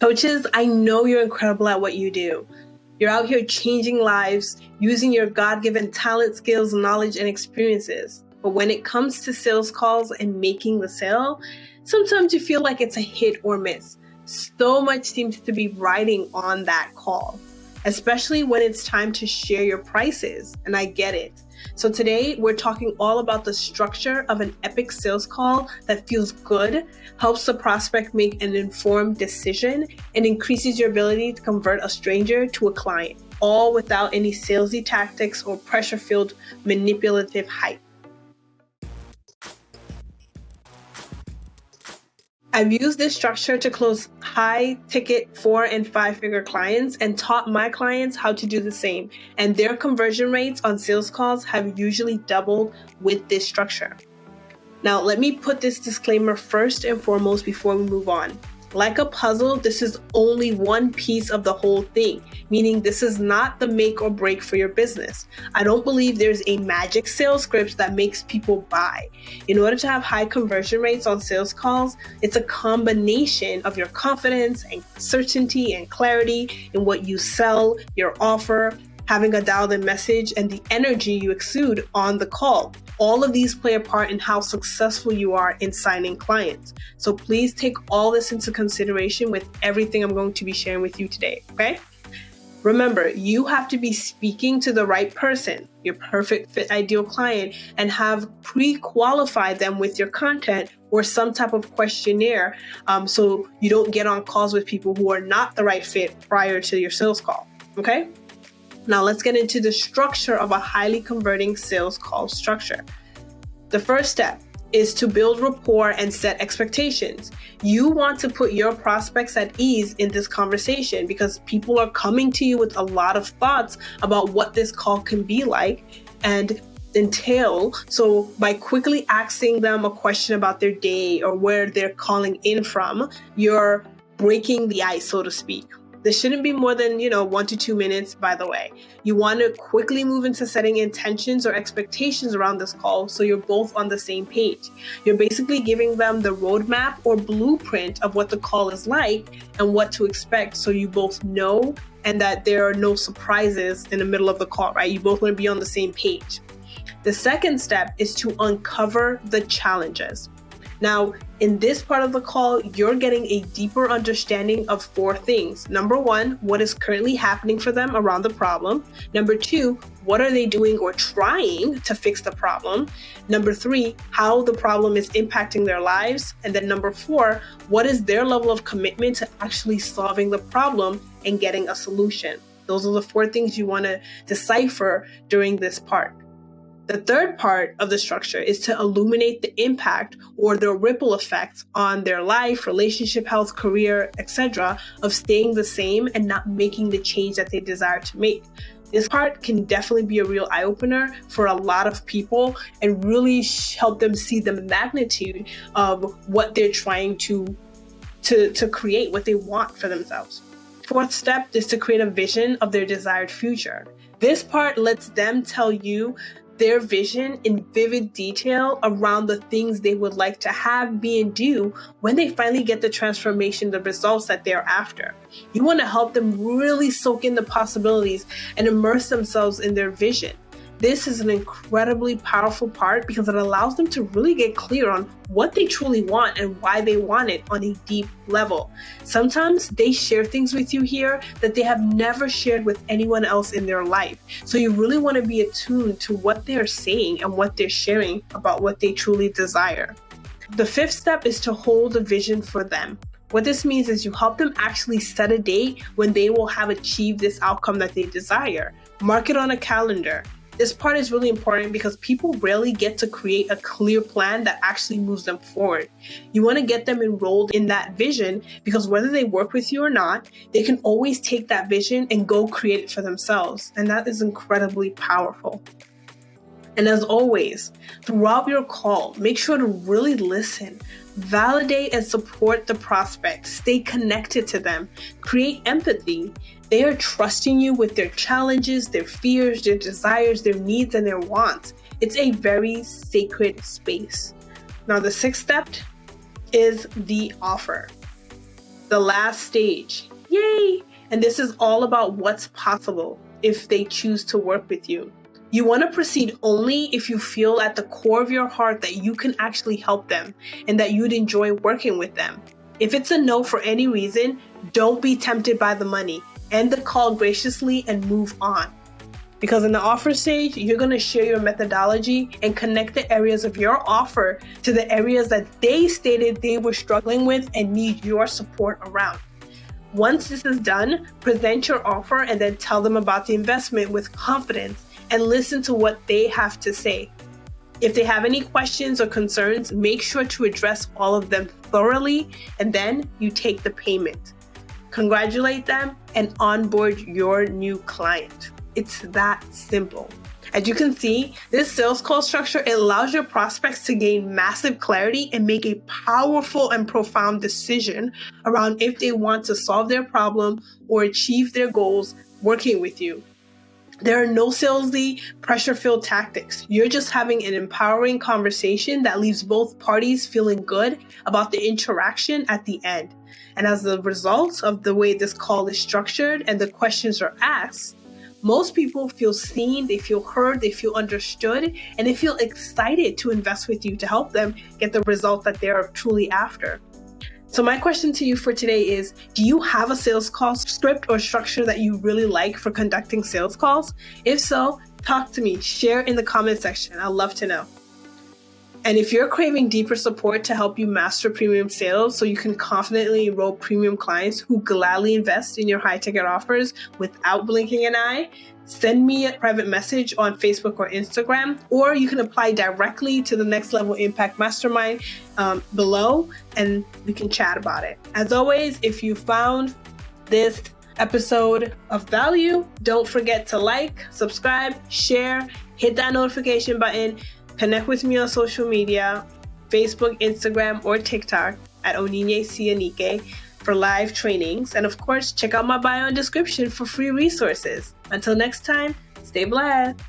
Coaches, I know you're incredible at what you do. You're out here changing lives, using your God-given talent, skills, knowledge, and experiences. But when it comes to sales calls and making the sale, sometimes you feel like it's a hit or miss. So much seems to be riding on that call, especially when it's time to share your prices. And I get it. So today we're talking all about the structure of an epic sales call that feels good, helps the prospect make an informed decision, and increases your ability to convert a stranger to a client, all without any salesy tactics or pressure-filled manipulative hype. I've used this structure to close high-ticket 4- and 5-figure clients and taught my clients how to do the same. And their conversion rates on sales calls have usually doubled with this structure. Now, let me put this disclaimer first and foremost before we move on. Like a puzzle, this is only one piece of the whole thing, meaning this is not the make or break for your business. I don't believe there's a magic sales script that makes people buy. In order to have high conversion rates on sales calls, it's a combination of your confidence and certainty and clarity in what you sell, your offer, having a dialed-in message, and the energy you exude on the call. All of these play a part in how successful you are in signing clients. So please take all this into consideration with everything I'm going to be sharing with you today, okay? Remember, you have to be speaking to the right person, your perfect fit ideal client, and have pre-qualified them with your content or some type of questionnaire so you don't get on calls with people who are not the right fit prior to your sales call, okay? Now let's get into the structure of a highly converting sales call structure. The first step is to build rapport and set expectations. You want to put your prospects at ease in this conversation because people are coming to you with a lot of thoughts about what this call can be like and entail. So by quickly asking them a question about their day or where they're calling in from, you're breaking the ice, so to speak. This shouldn't be more than, 1 to 2 minutes, by the way. You want to quickly move into setting intentions or expectations around this call so you're both on the same page. You're basically giving them the roadmap or blueprint of what the call is like and what to expect so you both know and that there are no surprises in the middle of the call, right? You both want to be on the same page. The second step is to uncover the challenges. Now, in this part of the call, you're getting a deeper understanding of 4 things. Number 1, what is currently happening for them around the problem. Number 2, what are they doing or trying to fix the problem? Number 3, how the problem is impacting their lives. And then number 4, what is their level of commitment to actually solving the problem and getting a solution? Those are the 4 things you want to decipher during this part. The third part of the structure is to illuminate the impact or the ripple effects on their life, relationship, health, career, etc. of staying the same and not making the change that they desire to make. This part can definitely be a real eye-opener for a lot of people and really help them see the magnitude of what they're trying to create, what they want for themselves. Fourth step is to create a vision of their desired future. This part lets them tell you their vision in vivid detail around the things they would like to have, be, and do when they finally get the transformation, the results that they're after. You want to help them really soak in the possibilities and immerse themselves in their vision. This is an incredibly powerful part because it allows them to really get clear on what they truly want and why they want it on a deep level. Sometimes they share things with you here that they have never shared with anyone else in their life. So you really want to be attuned to what they're saying and what they're sharing about what they truly desire. The fifth step is to hold a vision for them. What this means is you help them actually set a date when they will have achieved this outcome that they desire. Mark it on a calendar. This part is really important because people rarely get to create a clear plan that actually moves them forward. You want to get them enrolled in that vision because whether they work with you or not, they can always take that vision and go create it for themselves. And that is incredibly powerful. And as always, throughout your call, make sure to really listen, validate and support the prospect, stay connected to them, create empathy. They are trusting you with their challenges, their fears, their desires, their needs, and their wants. It's a very sacred space. Now, the sixth step is the offer. the last stage. Yay! And this is all about what's possible if they choose to work with you. You want to proceed only if you feel at the core of your heart that you can actually help them and that you'd enjoy working with them. If it's a no for any reason, don't be tempted by the money. End the call graciously and move on. Because in the offer stage, you're going to share your methodology and connect the areas of your offer to the areas that they stated they were struggling with and need your support around. Once this is done, present your offer and then tell them about the investment with confidence and listen to what they have to say. If they have any questions or concerns, make sure to address all of them thoroughly, and then you take the payment. Congratulate them and onboard your new client. It's that simple. As you can see, this sales call structure, it allows your prospects to gain massive clarity and make a powerful and profound decision around if they want to solve their problem or achieve their goals working with you. There are no salesy, pressure-filled tactics. You're just having an empowering conversation that leaves both parties feeling good about the interaction at the end. And as a result of the way this call is structured and the questions are asked, most people feel seen, they feel heard, they feel understood, and they feel excited to invest with you to help them get the result that they're truly after. So my question to you for today is, do you have a sales call script or structure that you really like for conducting sales calls? If so, talk to me, share in the comment section. I'd love to know. And if you're craving deeper support to help you master premium sales so you can confidently enroll premium clients who gladly invest in your high-ticket offers without blinking an eye, send me a private message on Facebook or Instagram, or you can apply directly to the Next Level Impact Mastermind below, and we can chat about it. As always, if you found this episode of value, don't forget to like, subscribe, share, hit that notification button. Connect with me on social media, Facebook, Instagram, or TikTok at Onyinye Sianike for live trainings. And of course, check out my bio and description for free resources. Until next time, stay blessed.